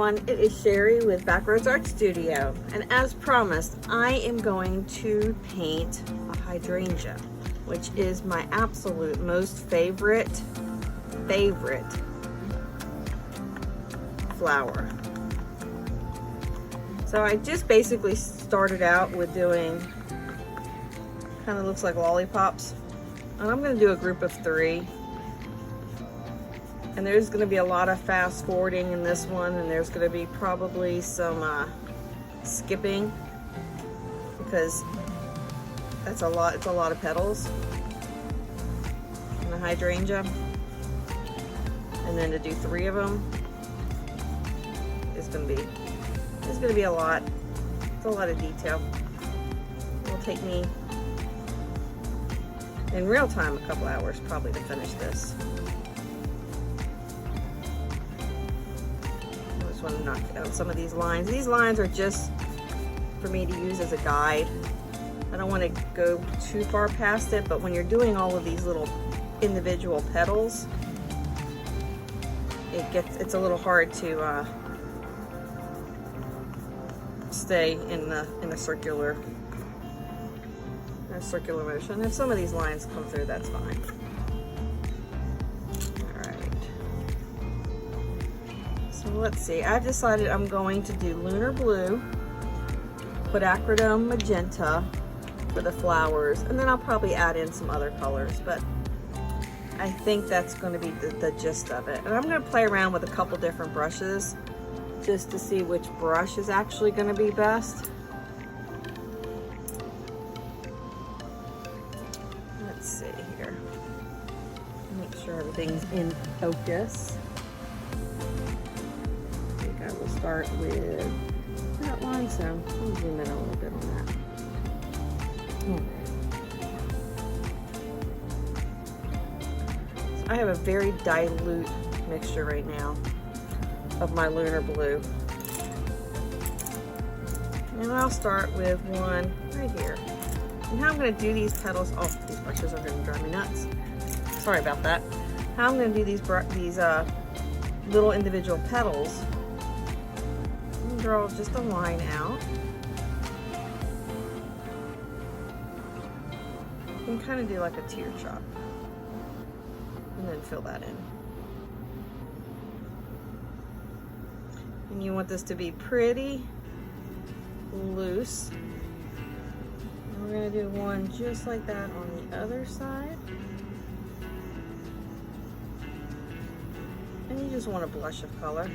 everyone, it is Sherry with Backroads Art Studio, and as promised, I am going to paint a hydrangea, which is my absolute most favorite flower. So I just basically started out with doing, kind of looks like lollipops, and I'm going to do a group of 3. And there's going to be a lot of fast forwarding in this one, and there's going to be probably some skipping, because that's a lot. It's a lot of petals in the hydrangea, and then to do 3 of them is going to be a lot. It's a lot of detail. It will take me in real time a couple hours probably to finish this. Want to knock out some of these lines. These lines are just for me to use as a guide. I don't want to go too far past it, but when you're doing all of these little individual petals, it's a little hard to stay in a circular motion. If some of these lines come through, that's fine. Let's see, I've decided I'm going to do lunar blue, put acridone magenta for the flowers, and then I'll probably add in some other colors, but I think that's going to be the gist of it. And I'm going to play around with a couple different brushes just to see which brush is actually going to be best. Let's see here. Make sure everything's in focus. We'll start with that line, so I'll zoom in a little bit on that. So I have a very dilute mixture right now of my lunar blue. And I'll start with one right here. And how I'm going to do these petals, oh, these brushes are going to drive me nuts. Sorry about that. How I'm going to do these little individual petals, draw just a line out and kind of do like a tear chop and then fill that in. And you want this to be pretty loose. And we're going to do one just like that on the other side. And you just want a blush of color.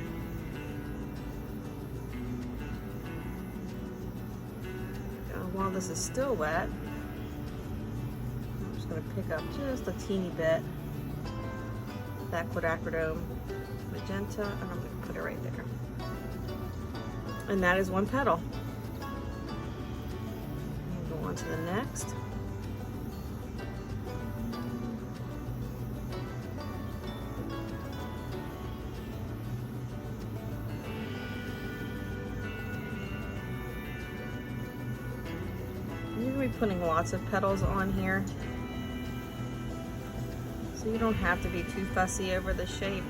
While this is still wet, I'm just going to pick up just a teeny bit of that quinacridone magenta, and I'm going to put it right there. And that is one petal. And go on to the next. Putting lots of petals on here, so you don't have to be too fussy over the shape.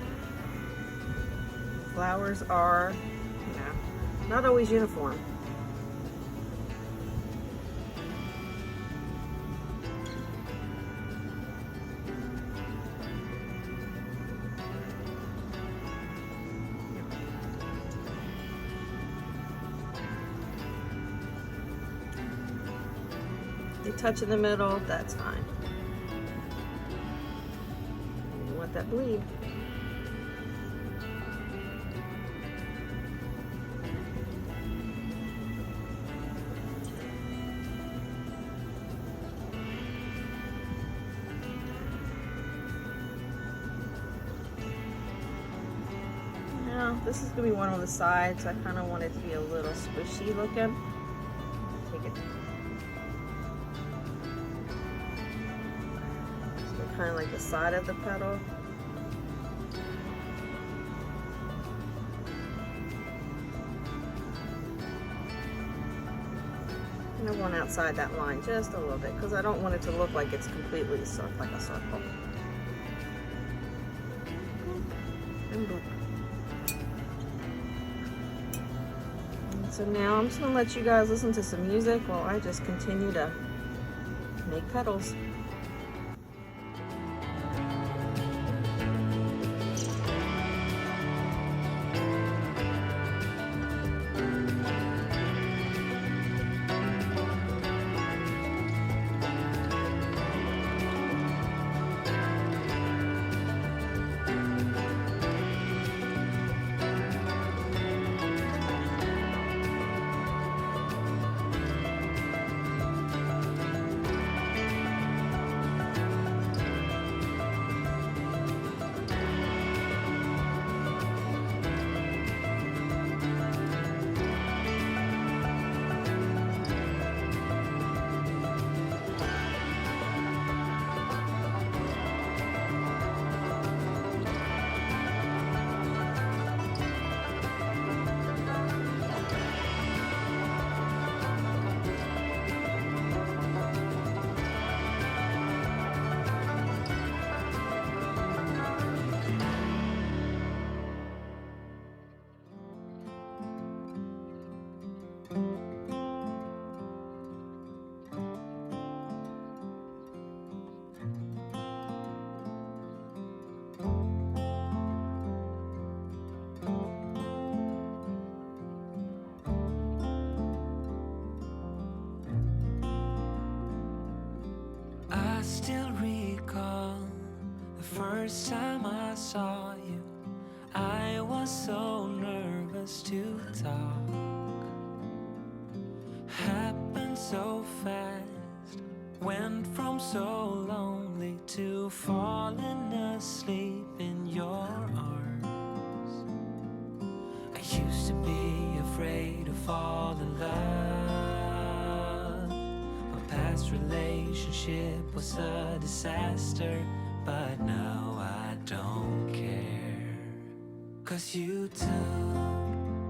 Flowers are, not always uniform. You touch in the middle, that's fine. You want that bleed. Now, this is going to be one on the sides. I kind of want it to be a little squishy looking. Take it. Kind of like the side of the petal. And I want outside that line just a little bit because I don't want it to look like it's completely like a circle. And boom. So now I'm just gonna let you guys listen to some music while I just continue to make petals. Still recall the first time I saw you. I was so nervous to talk. Happened so fast. Went from so lonely to falling asleep in your arms. I used to be afraid to fall in love. My past relationship was a disaster, but now I don't care. 'Cause you took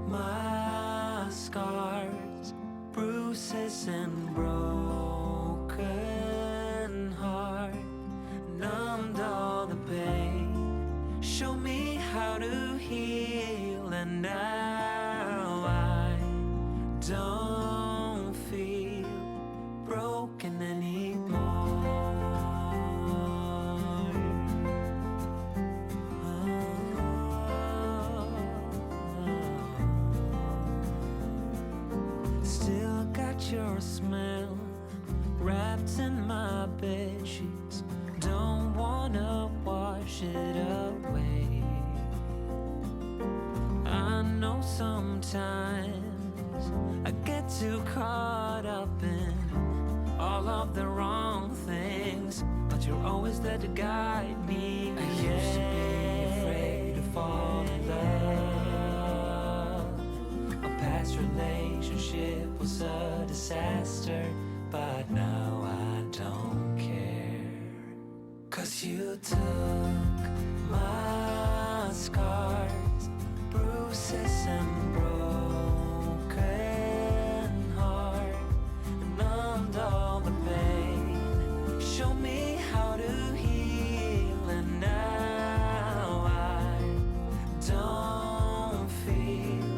my scars, bruises and broken heart, numbed all the pain, showed me how to heal, and now I don't feel broken anymore. Still got your smell wrapped in my bed sheets. Don't wanna wash it away. I know sometimes I get too caught up in all of the wrong things, but you're always there to guide me. I used to be afraid to fall in love. A past relationship was a disaster, but now I don't care. 'Cause you took my scars, bruises and broken heart, numbed all the pain, showed me how to heal, and now I don't feel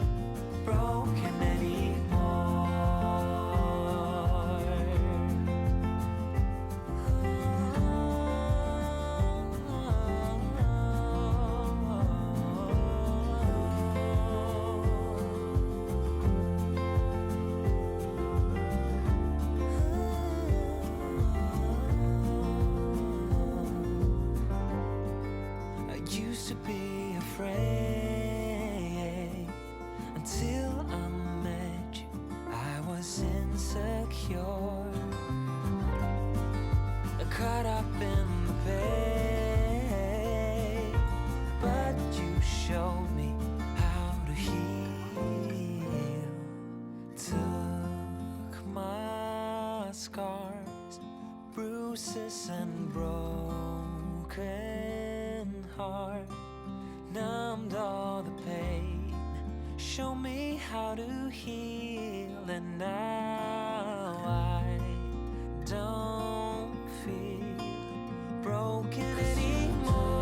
broken anymore. I used to be afraid until I met you. I was insecure, caught up in the pain, but you showed me how to heal. Took my scars, bruises and broken heart, numbed all the pain, show me how to heal, and now I don't feel broken anymore.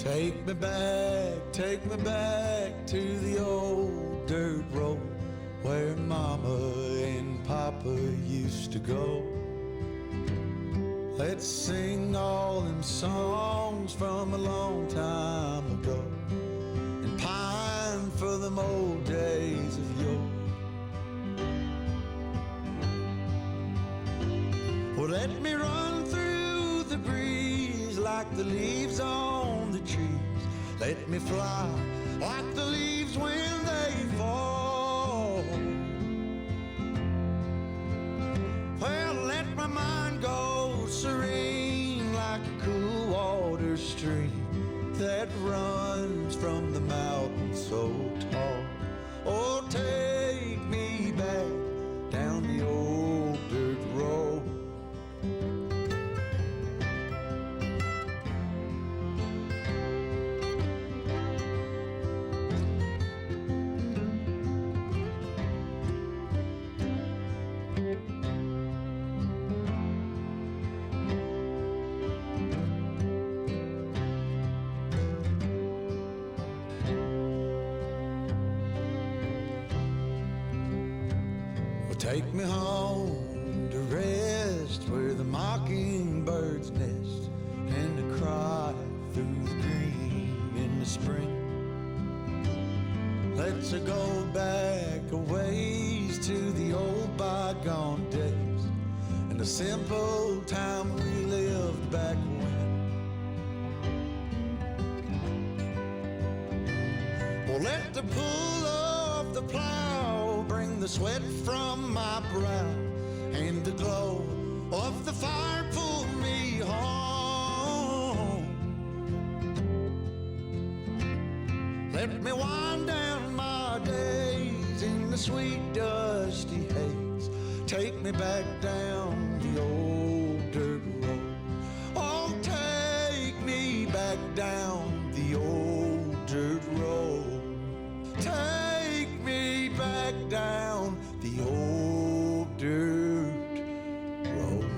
Take me back to the old dirt road where Mama and Papa used to go. Let's sing all them songs from a long time ago and pine for them old days of yore. Well, let me run through the breeze like the leaves on the trees. Let me fly like the leaves when they fall. Well, let my mind go serene like a cool water stream that runs from the mountain so tall. Oh, take me back down the old dirt road. Take me home to rest where the mockingbirds nest and to cry through the green in the spring. Let's go back a ways to the old bygone days and the simple time we lived back when. Well, let the pull of the plow bring the sweat from my brow and the glow of the fire pull me home. Let me wind down my days in the sweet dusty haze. Take me back down the old dirt road. Oh, take me back down the old dirt road. Take me back down the old dirt road.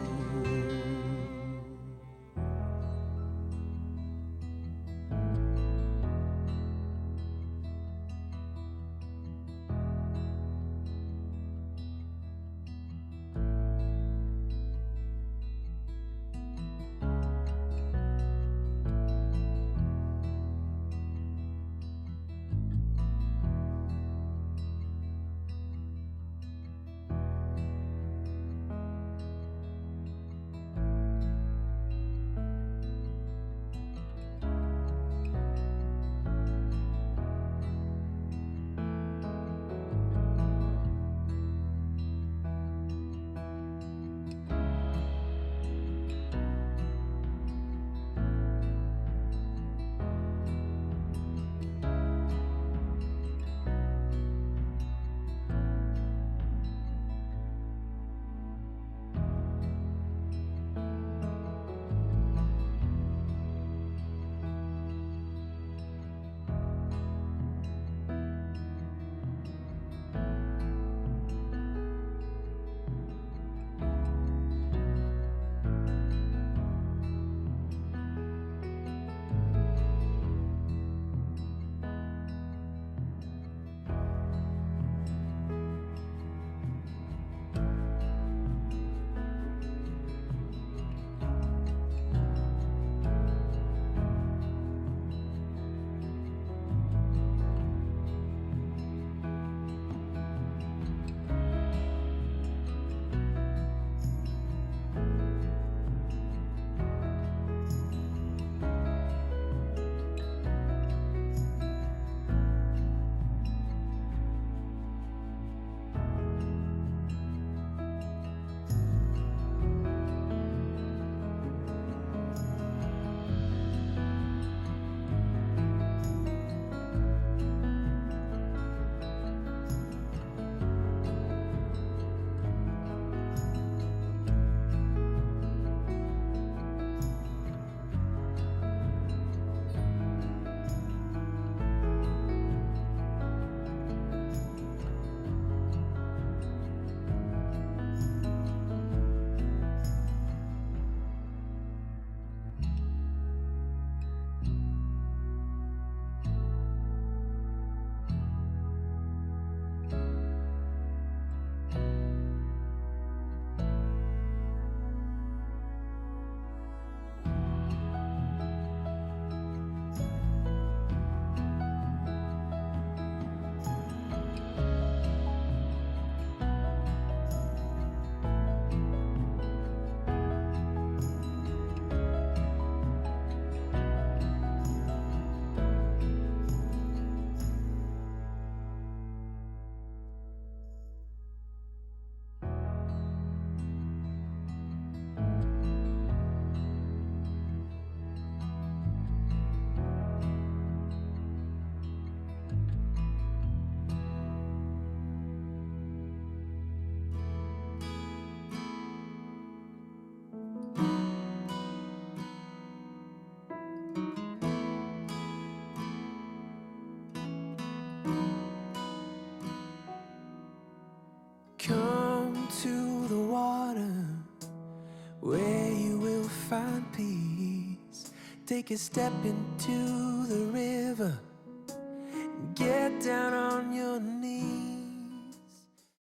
take a step into the river. Get down on your knees.